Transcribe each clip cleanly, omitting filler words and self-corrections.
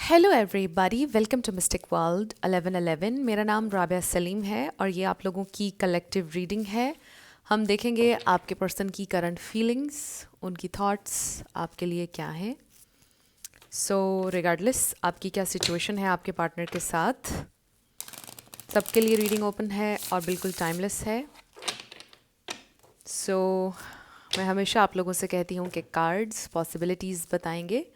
Hello everybody, welcome to mystic world 1111। मेरा नाम राबिया सलीम है और ये आप लोगों की कलेक्टिव रीडिंग है। हम देखेंगे आपके पर्सन की करंट फीलिंग्स, उनकी थॉट्स आपके लिए क्या हैं। सो रिगार्डलेस आपकी क्या सिचुएशन है आपके पार्टनर के साथ, सबके लिए रीडिंग ओपन है और बिल्कुल टाइमलेस है। सो मैं हमेशा आप लोगों से कहती हूँ कि कार्ड्स पॉसिबिलिटीज़ बताएंगे,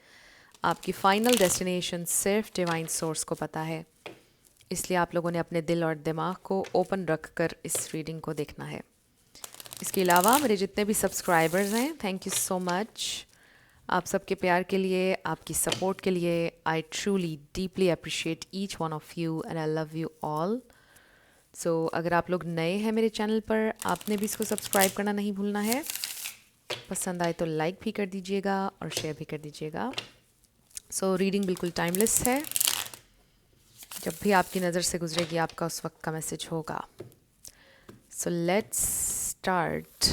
आपकी फाइनल डेस्टिनेशन सिर्फ डिवाइन सोर्स को पता है। इसलिए आप लोगों ने अपने दिल और दिमाग को ओपन रख कर इस रीडिंग को देखना है। इसके अलावा मेरे जितने भी सब्सक्राइबर्स हैं, थैंक यू सो मच। आप सबके प्यार के लिए, आपकी सपोर्ट के लिए I truly deeply appreciate each one of you and I love you all. So अगर आप लोग नए हैं मेरे चैनल पर, आपने भी इसको सब्सक्राइब करना नहीं भूलना है। पसंद आए तो लाइक भी कर दीजिएगा और शेयर भी कर दीजिएगा। सो रीडिंग बिल्कुल टाइमलेस है, जब भी आपकी नज़र से गुजरेगी आपका उस वक्त का मैसेज होगा। So let's start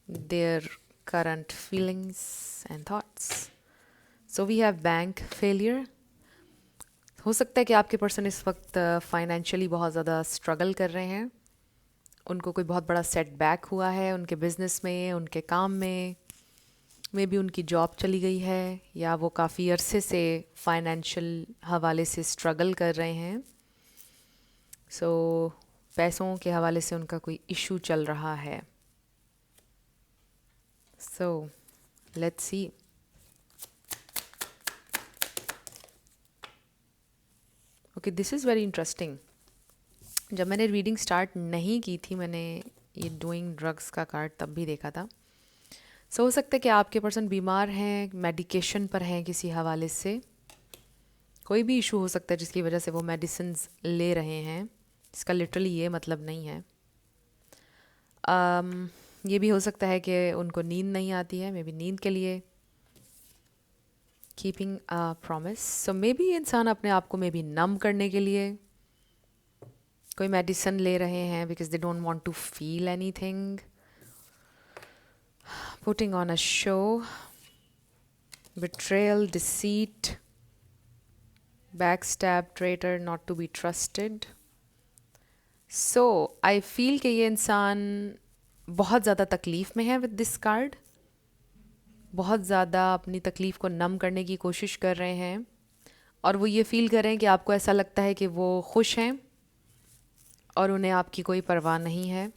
their current feelings and thoughts. So we have bank failure. हो सकता है कि आपके पर्सन इस वक्त फाइनेंशियली बहुत ज़्यादा स्ट्रगल कर रहे हैं। उनको कोई बहुत बड़ा सेटबैक हुआ है उनके बिजनेस में, उनके काम में। मे बी उनकी जॉब चली गई है या वो काफ़ी अरसे से फाइनेंशियल हवाले से स्ट्रगल कर रहे हैं। सो पैसों के हवाले से उनका कोई इशू चल रहा है। So let's C. Okay, this is very interesting. जब मैंने रीडिंग स्टार्ट नहीं की थी, मैंने ये डूइंग ड्रग्स का कार्ड तब भी देखा था। सो हो सकता है कि आपके पर्सन बीमार हैं, मेडिकेशन पर हैं किसी हवाले से। कोई भी इशू हो सकता है जिसकी वजह से वो मेडिसिन्स ले रहे हैं। इसका लिटरली ये मतलब नहीं है। ये भी हो सकता है कि उनको नींद नहीं आती है, मे बी नींद के लिए keeping a promise. So maybe इंसान अपने आप को मे बी नम करने के लिए कोई मेडिसिन ले रहे हैं because they don't want to feel anything. Putting on a show, betrayal, deceit, backstab, traitor, not to be trusted. So I feel कि ये इंसान बहुत ज़्यादा तकलीफ़ में है विद दिस कार्ड। बहुत ज़्यादा अपनी तकलीफ़ को नम करने की कोशिश कर रहे हैं और वो ये फ़ील कर रहे हैं कि आपको ऐसा लगता है कि वो खुश हैं और उन्हें आपकी कोई परवाह नहीं है।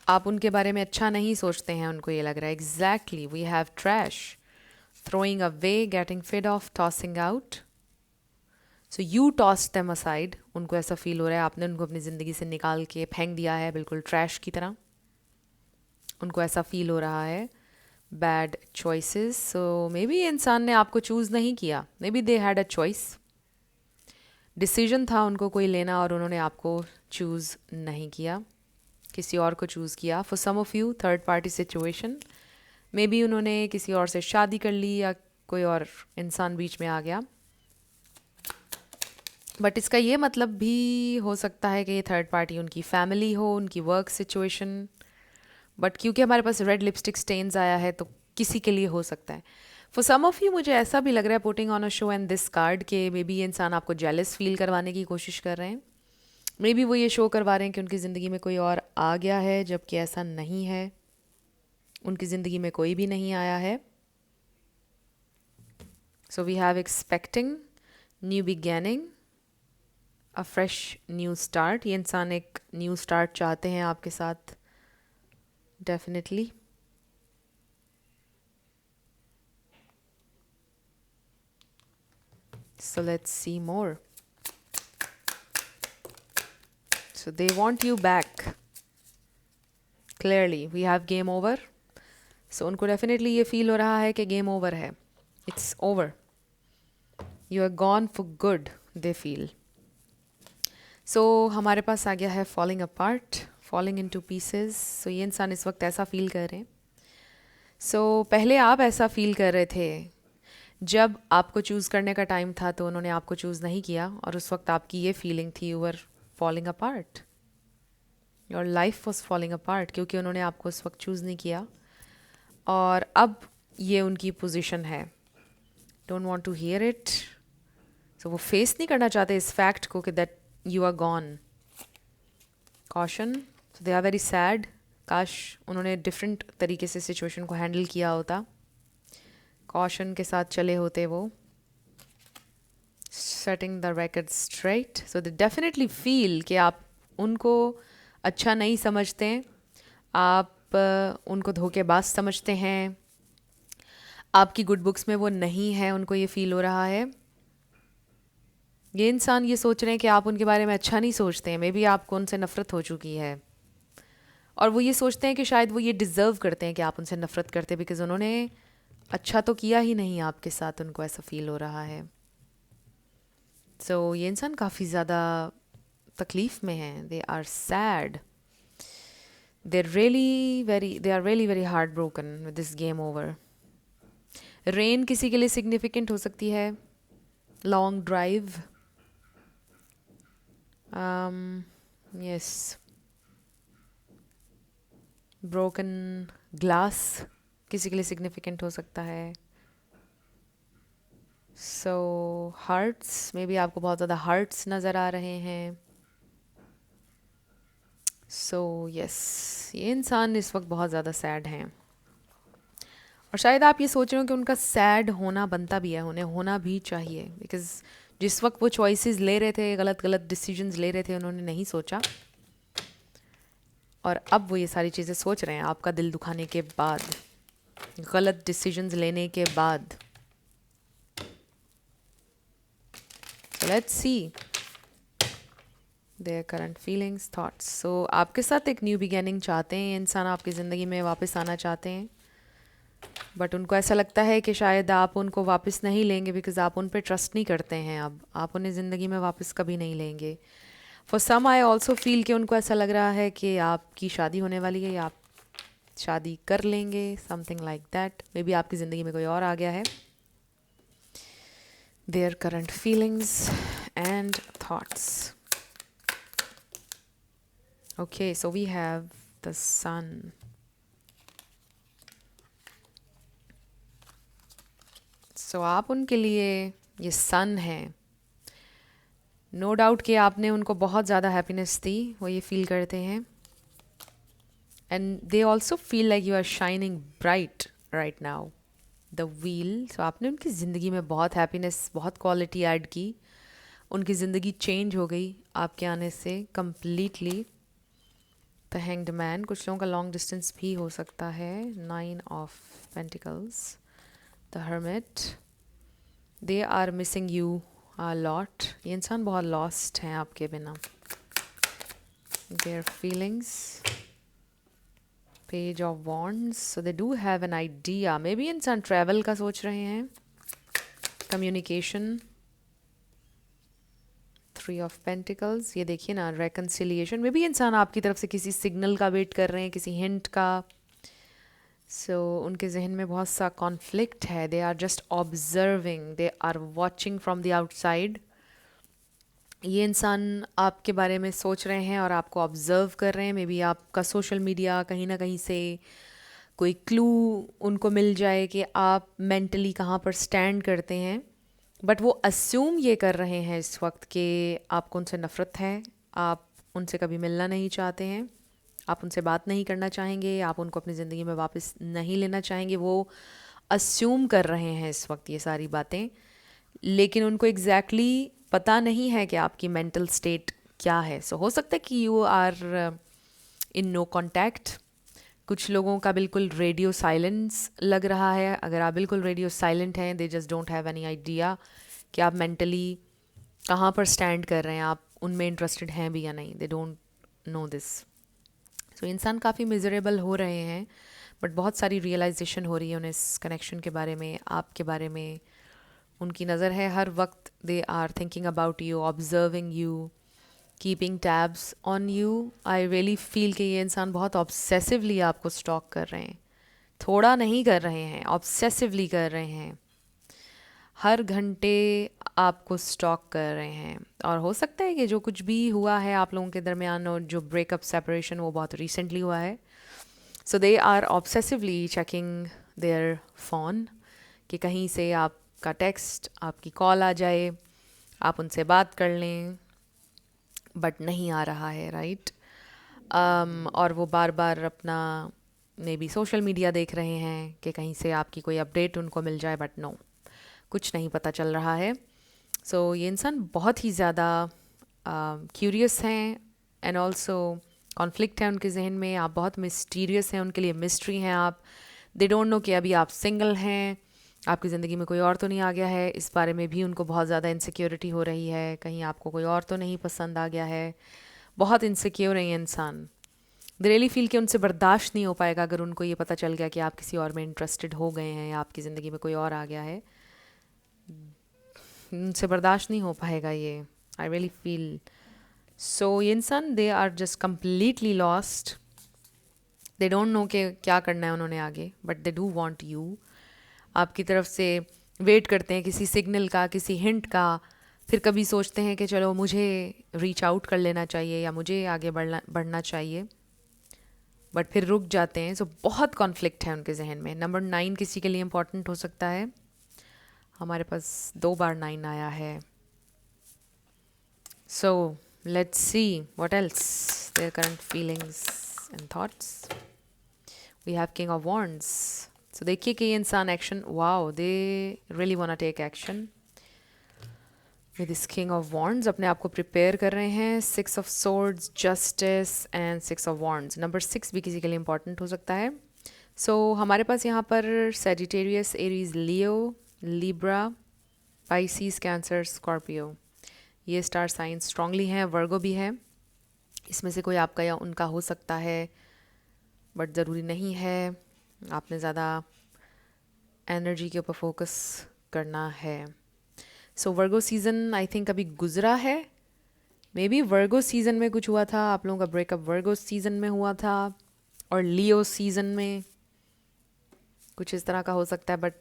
आप उनके बारे में अच्छा नहीं सोचते हैं, उनको ये लग रहा है। Exactly, we have trash, throwing away, getting fed off, tossing out. So you tossed them aside. उनको ऐसा फील हो रहा है आपने उनको अपनी ज़िंदगी से निकाल के फेंक दिया है, बिल्कुल ट्रैश की तरह। उनको ऐसा फील हो रहा है। Bad choices. सो मे बी इंसान ने आपको चूज़ नहीं किया, may be they had a choice. Decision था उनको कोई लेना और उन्होंने आपको चूज़ नहीं किया, किसी और को चूज़ किया। For some of you third party situation, maybe उन्होंने किसी और से शादी कर ली या कोई और इंसान बीच में आ गया। बट इसका ये मतलब भी हो सकता है कि ये थर्ड पार्टी उनकी फैमिली हो, उनकी वर्क सिचुएशन। बट क्योंकि हमारे पास रेड लिपस्टिक स्टेन्स आया है तो किसी के लिए हो सकता है। फॉर सम ऑफ यू मुझे ऐसा भी लग रहा है putting on a show and this card के मे बी ये इंसान आपको जेलस फील करवाने की कोशिश कर रहे हैं। मे बी वो ये शो करवा रहे हैं कि उनकी ज़िंदगी में कोई और आ गया है, जबकि ऐसा नहीं है। उनकी ज़िंदगी में कोई भी नहीं आया है। So we have expecting new beginning, a fresh new start. ये इंसान एक न्यू स्टार्ट चाहते हैं आपके साथ, definitely. So let's see more. So they want you back. Clearly, we have game over. So उनको definitely ये feel हो रहा है कि game over है. It's over. You are gone for good, they feel. So हमारे पास आ गया है falling apart, falling into pieces. So ये इंसान इस वक्त ऐसा feel कर रहे हैं. So पहले आप ऐसा feel कर रहे थे जब आपको चूज़ करने का टाइम था तो उन्होंने आपको चूज़ नहीं किया और उस वक्त आपकी ये फीलिंग थी, you were falling apart, your life was falling apart, क्योंकि उन्होंने आपको उस वक्त चूज़ नहीं किया। और अब ये उनकी पोजीशन है। Don't want to hear it. So वो फेस नहीं करना चाहते इस फैक्ट को कि that you are gone. Caution. So they are very sad. काश उन्होंने डिफरेंट तरीके से सिचुएशन को हैंडल किया होता, कॉशन के साथ चले होते वो. Setting the record straight. So they definitely feel कि आप उनको अच्छा नहीं समझते हैं, आप उनको धोखेबाज समझते हैं, आपकी गुड बुक्स में वो नहीं है, उनको ये फील हो रहा है. ये इंसान ये सोच रहे हैं कि आप उनके बारे में अच्छा नहीं सोचते हैं. मे बी आपको उनसे नफ़रत हो चुकी है और वो ये सोचते हैं कि शायद वो ये डिज़र्व करते हैं कि आप उनसे नफ़रत करते, बिकॉज़ उन्होंने अच्छा तो किया ही नहीं आपके साथ. उनको ऐसा फील हो रहा है. सो ये इंसान काफ़ी ज़्यादा तकलीफ़ में हैं. They are sad. They are really very heart broken with this game over. Rain किसी के लिए सिग्निफिकेंट हो सकती है. Long drive. Yes. Broken glass किसी के लिए सिग्निफिकेंट हो सकता है. सो हार्ट्स, मे बी आपको बहुत ज़्यादा हार्ट्स नज़र आ रहे हैं. सो यस, ये इंसान इस वक्त बहुत ज़्यादा सैड हैं और शायद आप ये सोच रहे हो कि उनका सैड होना बनता भी है, उन्हें होना भी चाहिए, बिकॉज़ जिस वक्त वो चॉइसेस ले रहे थे, गलत गलत डिसीजंस ले रहे थे, उन्होंने नहीं सोचा और अब वो ये सारी चीज़ें सोच रहे हैं आपका दिल दुखाने के बाद, गलत डिसीजंस लेने के बाद. Let's see their current feelings, thoughts. So आपके साथ एक न्यू बिगेनिंग चाहते हैं इंसान, आपकी ज़िंदगी में वापस आना चाहते हैं, बट उनको ऐसा लगता है कि शायद आप उनको वापस नहीं लेंगे बिकॉज़ आप उन पर ट्रस्ट नहीं करते हैं. अब आप उन्हें ज़िंदगी में वापस कभी नहीं लेंगे. For some I also feel कि उनको ऐसा लग रहा है कि आपकी शादी होने वाली है या आप शादी कर लेंगे, something like that. May be आपकी ज़िंदगी में कोई और आ गया है. There current feelings and thoughts. Okay, so we have the sun. So आप उनके लिए ये सन है. नो डाउट कि आपने उनको बहुत ज़्यादा हैप्पीनेस दी, वो ये फील करते हैं. And they also feel like you are shining bright right now. The wheel. So आपने उनकी ज़िंदगी में बहुत हैप्पीनेस, बहुत क्वालिटी ऐड की. उनकी ज़िंदगी चेंज हो गई आपके आने से कम्प्लीटली. The hanged man. कुछ लोगों का लॉन्ग डिस्टेंस भी हो सकता है. 9 of pentacles. The hermit. They are missing you a lot. ये इंसान बहुत लॉस्ट हैं आपके बिना. Their feelings. Page of wands. So they do have an idea. Maybe इंसान ट्रैवल का सोच रहे हैं. कम्युनिकेशन. 3 of pentacles. ये देखिए ना, रेकन्सिलिएशन. में भी इंसान आपकी तरफ से किसी सिग्नल का वेट कर रहे हैं, किसी हिंट का. सो उनके जहन में बहुत सा कॉन्फ्लिक्ट है. They are just observing, they are watching from the outside. ये इंसान आपके बारे में सोच रहे हैं और आपको ऑब्जर्व कर रहे हैं. मे बी आपका सोशल मीडिया कहीं ना कहीं से कोई क्लू उनको मिल जाए कि आप मेंटली कहाँ पर स्टैंड करते हैं. बट वो अस्यूम ये कर रहे हैं इस वक्त कि आपको उनसे नफ़रत है, आप उनसे कभी मिलना नहीं चाहते हैं, आप उनसे बात नहीं करना चाहेंगे, आप उनको अपनी ज़िंदगी में वापस नहीं लेना चाहेंगे. वो अस्यूम कर रहे हैं इस वक्त ये सारी बातें, लेकिन उनको एग्जैक्टली पता नहीं है कि आपकी मेंटल स्टेट क्या है. सो हो सकता है कि you are in no contact. कुछ लोगों का बिल्कुल रेडियो साइलेंस लग रहा है. अगर आप बिल्कुल रेडियो साइलेंट हैं, they just don't have any idea कि आप मेंटली कहाँ पर स्टैंड कर रहे हैं, आप उनमें इंटरेस्टेड हैं भी या नहीं. They don't know this. So इंसान काफ़ी मिजरेबल हो रहे हैं, बट बहुत सारी रियलाइजेशन हो रही है उन्हें इस कनेक्शन के बारे में, आपके बारे में. उनकी नज़र है हर वक्त. They are thinking about you, observing you, keeping tabs on you. I really feel कि ये इंसान बहुत ऑब्सेसिवली आपको स्टॉक कर रहे हैं. थोड़ा नहीं कर रहे हैं, ऑब्सेसिवली कर रहे हैं. हर घंटे आपको स्टॉक कर रहे हैं. और हो सकता है कि जो कुछ भी हुआ है आप लोगों के दरमियान और जो ब्रेकअप सेपरेशन वो बहुत रिसेंटली हुआ है. So they are obsessively checking their phone कि कहीं से आप का टेक्स्ट, आपकी कॉल आ जाए, आप उनसे बात कर लें, बट नहीं आ रहा है, राइट। और वो बार बार अपना मे बी सोशल मीडिया देख रहे हैं कि कहीं से आपकी कोई अपडेट उनको मिल जाए, बट नो, कुछ नहीं पता चल रहा है। सो ये इंसान बहुत ही ज़्यादा क्यूरियस हैं एंड ऑल्सो कॉन्फ्लिक्ट है उनके जहन में। आप बहुत मिस्टीरियस हैं, उनके लिए मिस्ट्री हैं आप। दे डोंट नो कि अभी आप सिंगल हैं, आपकी ज़िंदगी में कोई और तो नहीं आ गया है। इस बारे में भी उनको बहुत ज़्यादा इनसिक्योरिटी हो रही है, कहीं आपको कोई और तो नहीं पसंद आ गया है। बहुत इनसिक्योर है ये इंसान। दे रियली फील कि उनसे बर्दाश्त नहीं हो पाएगा अगर उनको ये पता चल गया कि आप किसी और में इंटरेस्टेड हो गए हैं या आपकी ज़िंदगी में कोई और आ गया है। उनसे बर्दाश्त नहीं हो पाएगा ये, आई रियली फील। सो ये इंसान, they are just completely lost. They don't know कि क्या करना है उन्होंने आगे, but they do want you. आपकी तरफ से वेट करते हैं किसी सिग्नल का, किसी हिंट का। फिर कभी सोचते हैं कि चलो मुझे रीच आउट कर लेना चाहिए या मुझे आगे बढ़ना चाहिए, बट फिर रुक जाते हैं। सो बहुत कॉन्फ्लिक्ट है उनके जहन में। नंबर 9 किसी के लिए इम्पॉर्टेंट हो सकता है। हमारे पास 2 बार 9 आया है। So let's see what else their current feelings and thoughts. We have king of wands. So देखिए कि ये इंसान action, wow, they really want to take action with this king of wands. अपने आप को प्रिपेयर कर रहे हैं। 6 of swords, justice and 6 of wands. Number 6 भी किसी के लिए इंपॉर्टेंट हो सकता है। सो हमारे पास यहाँ पर सैजिटेरियस, एरीज, लियो, लिब्रा, पाइसीज, कैंसर, स्कॉर्पियो, ये स्टार साइंस स्ट्रांगली हैं। वर्गो भी है। इसमें से कोई आपका या उनका हो सकता है, बट ज़रूरी नहीं है। आपने ज़्यादा एनर्जी के ऊपर फोकस करना है। सो वर्गो सीज़न आई थिंक अभी गुजरा है। मे बी वर्गो सीज़न में कुछ हुआ था, आप लोगों का ब्रेकअप वर्गो सीज़न में हुआ था, और लियो सीज़न में कुछ इस तरह का हो सकता है, बट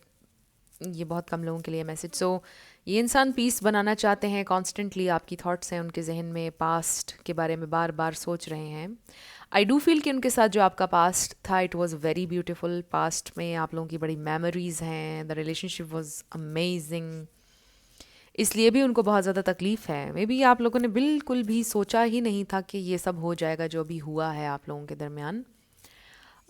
ये बहुत कम लोगों के लिए मैसेज। सो ये इंसान पीस बनाना चाहते हैं कॉन्स्टेंटली। आपकी थॉट्स हैं उनके जहन में, पास्ट के बारे में बार बार सोच रहे हैं। आई डू फील कि उनके साथ जो आपका पास्ट था, it was very beautiful. Past में आप लोगों की बड़ी मेमोरीज हैं, द रिलेशनशिप वॉज अमेजिंग। इसलिए भी उनको बहुत ज़्यादा तकलीफ़ है। मे बी आप लोगों ने बिल्कुल भी सोचा ही नहीं था कि ये सब हो जाएगा जो अभी हुआ है आप लोगों के दरमियान।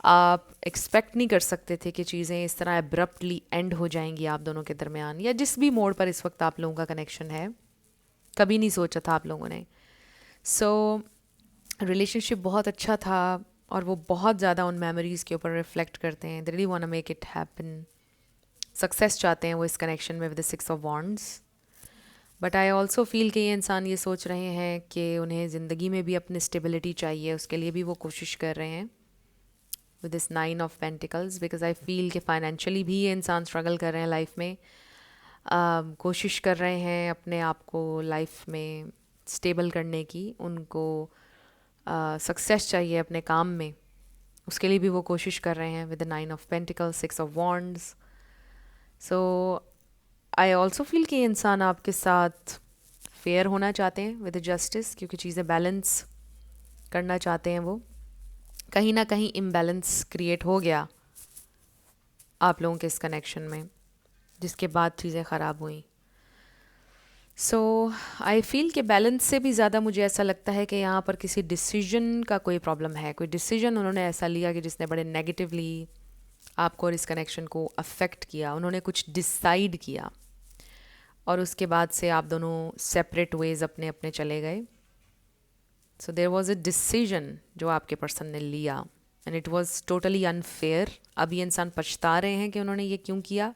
आप एक्सपेक्ट नहीं कर सकते थे कि चीज़ें इस तरह एब्रप्टली एंड हो जाएंगी आप दोनों के दरमियान, या जिस भी मोड़ पर इस वक्त आप लोगों का कनेक्शन है। कभी नहीं सोचा था आप लोगों ने। सो रिलेशनशिप बहुत अच्छा था, और वो बहुत ज़्यादा उन मेमोरीज़ के ऊपर रिफ्लेक्ट करते हैं। They really want to make it happen. Success चाहते हैं वो इस कनेक्शन में with the 6 of wands. But I also feel कि ये इंसान ये सोच रहे हैं कि उन्हें ज़िंदगी में भी अपनी स्टेबिलिटी चाहिए, उसके लिए भी वो कोशिश कर रहे हैं with this 9 of pentacles. Because I feel कि फाइनेंशियली भी ये इंसान स्ट्रगल कर रहे हैं लाइफ में। कोशिश कर रहे हैं अपने आप को लाइफ में स्टेबल करने की। उनको सक्सेस चाहिए अपने काम में, उसके लिए भी वो कोशिश कर रहे हैं with the 9 of pentacles, 6 of wands. So I also feel कि ये इंसान आपके साथ फेयर होना चाहते हैं विद जस्टिस, क्योंकि चीज़ें बैलेंस करना चाहते हैं वो। कहीं ना कहीं इम्बैलेंस क्रिएट हो गया आप लोगों के इस कनेक्शन में, जिसके बाद चीज़ें ख़राब हुई। सो आई फील कि बैलेंस से भी ज़्यादा मुझे ऐसा लगता है कि यहाँ पर किसी डिसीजन का कोई प्रॉब्लम है। कोई डिसीजन उन्होंने ऐसा लिया कि जिसने बड़े नेगेटिवली आपको और इस कनेक्शन को अफेक्ट किया। उन्होंने कुछ डिसाइड किया और उसके बाद से आप दोनों सेपरेट वेज अपने अपने चले गए। So there was a decision जो आपके पर्सन ने लिया, and it was totally unfair. अब ये इंसान पछता रहे हैं कि उन्होंने ये क्यों किया।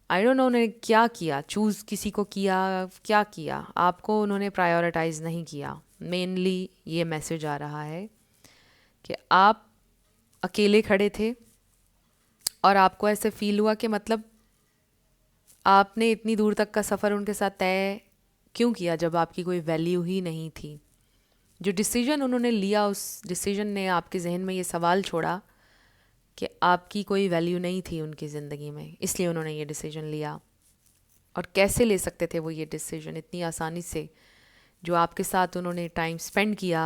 आई डोंट नो उन्होंने क्या किया, चूज़ किसी को किया, क्या किया। आपको उन्होंने प्रायोरिटाइज नहीं किया। मेनली ये मैसेज आ रहा है कि आप अकेले खड़े थे और आपको ऐसे फील हुआ कि मतलब आपने इतनी दूर तक का सफ़र उनके साथ तय क्यों किया जब आपकी कोई वैल्यू ही नहीं थी। जो डिसीजन उन्होंने लिया, उस डिसीजन ने आपके जहन में ये सवाल छोड़ा कि आपकी कोई वैल्यू नहीं थी उनकी ज़िंदगी में, इसलिए उन्होंने ये डिसीजन लिया। और कैसे ले सकते थे वो ये डिसीजन इतनी आसानी से? जो आपके साथ उन्होंने टाइम स्पेंड किया,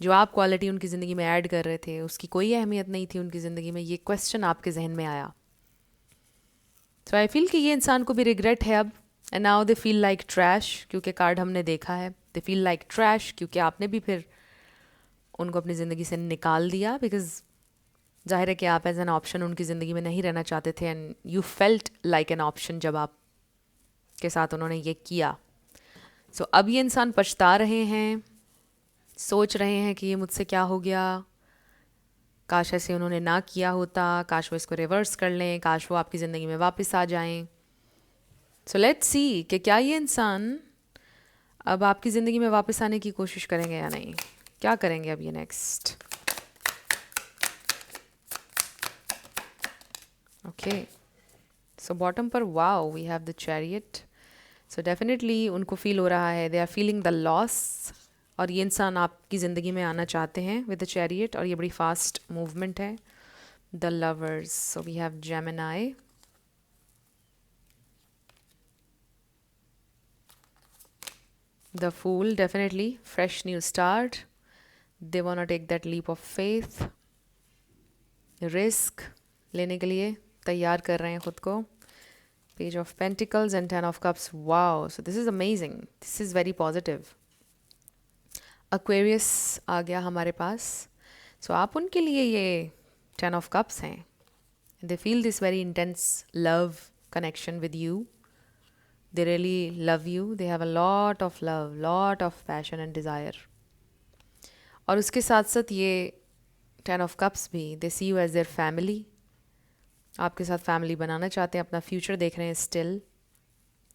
जो आप क्वालिटी उनकी ज़िंदगी में ऐड कर रहे थे, उसकी कोई अहमियत नहीं थी उनकी ज़िंदगी में। ये क्वेश्चन आपके जहन में आया। सो आई फील कि ये इंसान को भी रिग्रेट है अब, and now they feel like trash, क्योंकि कार्ड हमने देखा है। दे फील लाइक ट्रैश क्योंकि आपने भी फिर उनको अपनी ज़िंदगी से निकाल दिया, बिकॉज जाहिर है कि आप एज एन ऑप्शन उनकी ज़िंदगी में नहीं रहना चाहते थे, and you felt like an option जब आप के साथ उन्होंने ये किया। सो अब ये इंसान पछता रहे हैं, सोच रहे हैं कि ये मुझसे क्या हो गया, काश ऐसे उन्होंने ना किया होता, काश वो इसको रिवर्स कर लें, काश वो आपकी ज़िंदगी में वापस आ जाएं। सो लेट्स सी कि क्या ये इंसान अब आपकी ज़िंदगी में वापस आने की कोशिश करेंगे या नहीं, क्या करेंगे अब ये नेक्स्ट। ओके, सो बॉटम पर wow we have the chariot. So definitely उनको फील हो रहा है, they are feeling the loss, और ये इंसान आपकी ज़िंदगी में आना चाहते हैं विद द चैरियट, और ये बड़ी फास्ट मूवमेंट है। The lovers, so we have Gemini, the fool, definitely fresh new start, they want to take that leap of faith, risk लेने के लिए तैयार कर रहे हैं खुद को। Page of pentacles and 10 of cups, wow, so this is amazing, this is very positive. Aquarius आ गया हमारे पास। सो आप उनके लिए ये 10 ऑफ कप्स हैं, they feel this very intense love connection with you, they really love you, they have a lot of love, lot of passion and desire. और उसके साथ साथ ये 10 ऑफ कप्स भी, दे सी यू एज देयर फैमिली, आपके साथ family बनाना चाहते हैं, अपना फ्यूचर देख रहे हैं स्टिल।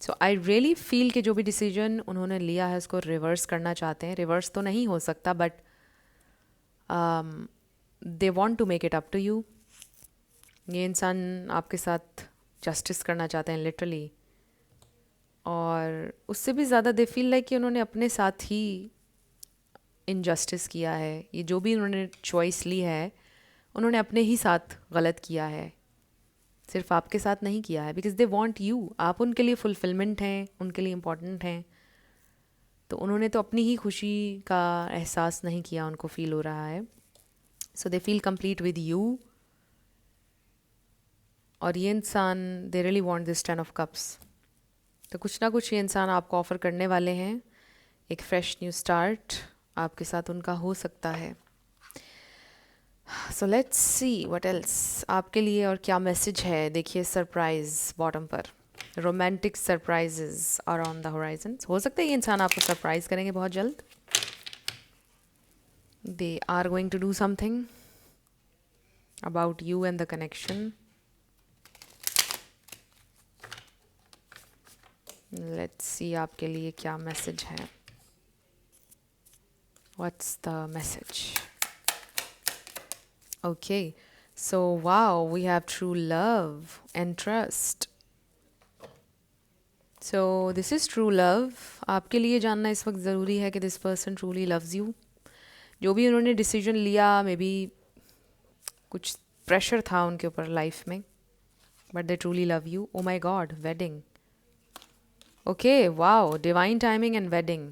सो आई रियली फील कि जो भी डिसीजन उन्होंने लिया है उसको रिवर्स करना चाहते हैं। रिवर्स तो नहीं हो सकता, but they want to make it up to you. ये इंसान आपके साथ जस्टिस करना चाहते हैं लिटरली, और उससे भी ज़्यादा दे फील लाइक कि उन्होंने अपने साथ ही इनजस्टिस किया है। ये जो भी उन्होंने चॉइस ली है उन्होंने अपने ही साथ गलत किया है, सिर्फ आपके साथ नहीं किया है, बिकॉज दे वॉन्ट यू, आप उनके लिए फुलफिलमेंट हैं, उनके लिए इम्पॉर्टेंट हैं। तो उन्होंने तो अपनी ही खुशी का एहसास नहीं किया, उनको फील हो रहा है। So they feel complete with you, और ये इंसान they really want this 10 of cups. तो कुछ ना कुछ ये इंसान आपको ऑफ़र करने वाले हैं, एक फ्रेश न्यू स्टार्ट आपके साथ उनका हो सकता है। So let's see what else आपके लिए और क्या मैसेज है। देखिए सरप्राइज बॉटम पर, romantic surprises are on the horizon. हो सकता है ये इंसान आपको सरप्राइज करेंगे बहुत जल्द, they are going to do something about you and the connection. Let's see आपके लिए क्या मैसेज है, what's the message. Okay, so wow, we have true love and trust. So this is true love. आपके लिए जानना इस वक्त ज़रूरी है कि this person truly loves you. जो भी उन्होंने डिसीजन लिया, मे बी कुछ प्रेशर था उनके ऊपर लाइफ में, but they truly love you. Oh my god, wedding. Okay, wow, divine timing and wedding.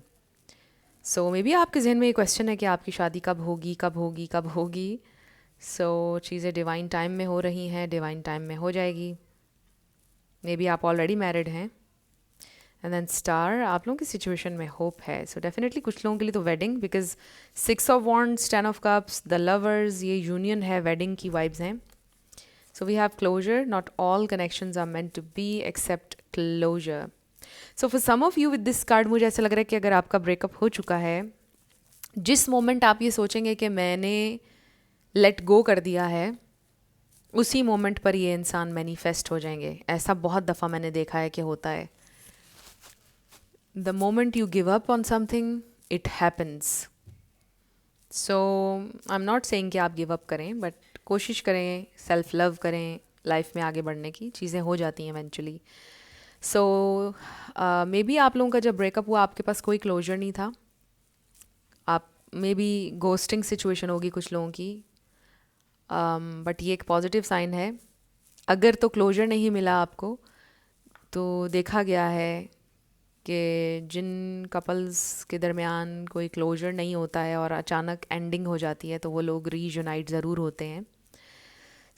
So maybe आपके जहन में ये क्वेश्चन है कि आपकी शादी कब होगी, कब होगी, कब होगी। सो चीज़ें डिवाइन टाइम में हो रही हैं, डिवाइन टाइम में हो जाएगी। मे बी आप ऑलरेडी मैरिड हैं। एंड देन स्टार, आप लोगों की सिचुएशन में होप है। सो डेफिनेटली कुछ लोगों के लिए तो wedding, because 6 of wands, 10 of cups, the lovers, ये यूनियन है, वेडिंग की वाइब्स हैं। So we have closure, not all connections are meant to be accept closure. So for some of you with this card मुझे ऐसा लग रहा है कि अगर आपका ब्रेकअप हो चुका है, जिस मोमेंट आप ये सोचेंगे कि मैंने लेट गो कर दिया है, उसी मोमेंट पर ये इंसान मैनिफेस्ट हो जाएंगे। ऐसा बहुत दफ़ा मैंने देखा है कि होता है। The moment you give up on something, it happens. So I am not saying कि आप गिव अप करें, बट कोशिश करें, सेल्फ लव करें, लाइफ में आगे बढ़ने की चीज़ें हो जाती हैं इवेंचुअली। सो मे बी आप लोगों का जब ब्रेकअप हुआ आपके पास कोई क्लोजर नहीं था, आप मे बी गोस्टिंग सिचुएशन होगी कुछ लोगों की, बट ये एक पॉजिटिव साइन है। अगर तो क्लोजर नहीं मिला आपको, तो देखा गया है कि जिन कपल्स के दरमियान कोई क्लोजर नहीं होता है और अचानक एंडिंग हो जाती है, तो वो लोग रीयूनाइट ज़रूर होते हैं।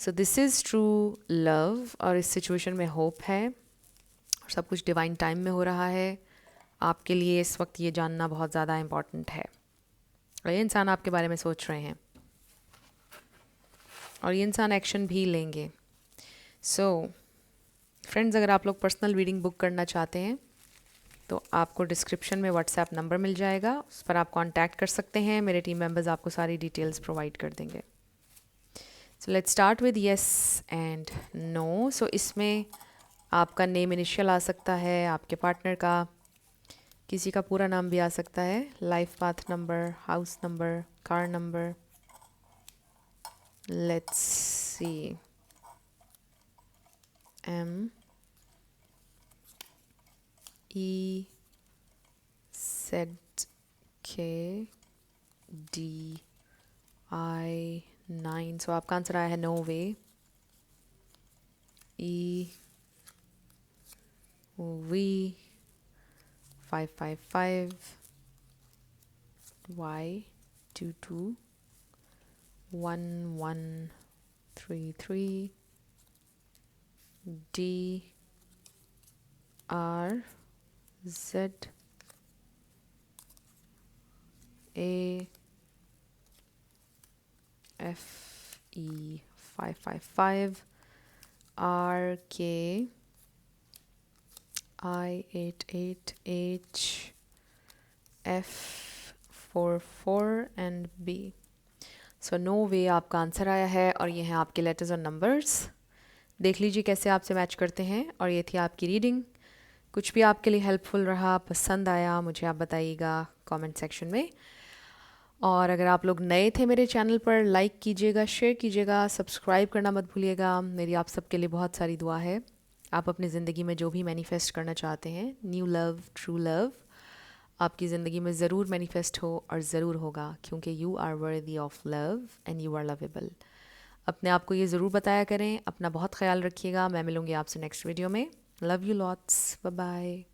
सो दिस इज़ ट्रू लव, और इस सिचुएशन में होप है और सब कुछ डिवाइन टाइम में हो रहा है। आपके लिए इस वक्त ये जानना बहुत ज़्यादा इम्पॉर्टेंट है। और ये इंसान आपके बारे में सोच रहे हैं और ये इंसान एक्शन भी लेंगे। सो फ्रेंड्स, अगर आप लोग पर्सनल रीडिंग बुक करना चाहते हैं तो आपको डिस्क्रिप्शन में व्हाट्सएप नंबर मिल जाएगा, उस पर आप कांटेक्ट कर सकते हैं। मेरे टीम मेंबर्स आपको सारी डिटेल्स प्रोवाइड कर देंगे। So let's start with yes and no. So इसमें आपका नेम इनिशियल आ सकता है, आपके पार्टनर का, किसी का पूरा नाम भी आ सकता है, life path number, house number, car number. Let's see, M E Z K D I 9। सो आपका आंसर आया है no way. E V 555 Y 22 1133 D R Z A F E 555 R K I 88 H F 44 and B। So no way आपका answer आया है और ये हैं आपके लेटर्स और नंबर्स। देख लीजिए कैसे आपसे मैच करते हैं। और ये थी आपकी रीडिंग। कुछ भी आपके लिए हेल्पफुल रहा, पसंद आया, मुझे आप बताइएगा कमेंट सेक्शन में। और अगर आप लोग नए थे मेरे चैनल पर, लाइक कीजिएगा, शेयर कीजिएगा, सब्सक्राइब करना मत भूलिएगा। मेरी आप सबके लिए बहुत सारी दुआ है। आप अपनी ज़िंदगी में जो भी मैनिफेस्ट करना चाहते हैं, न्यू लव, ट्रू लव, आपकी ज़िंदगी में ज़रूर मैनिफेस्ट हो और ज़रूर होगा, क्योंकि you are worthy of love and you are lovable. अपने आप को ये ज़रूर बताया करें। अपना बहुत ख्याल रखिएगा। मैं मिलूँगी आपसे नेक्स्ट वीडियो में। Love you lots, bye bye.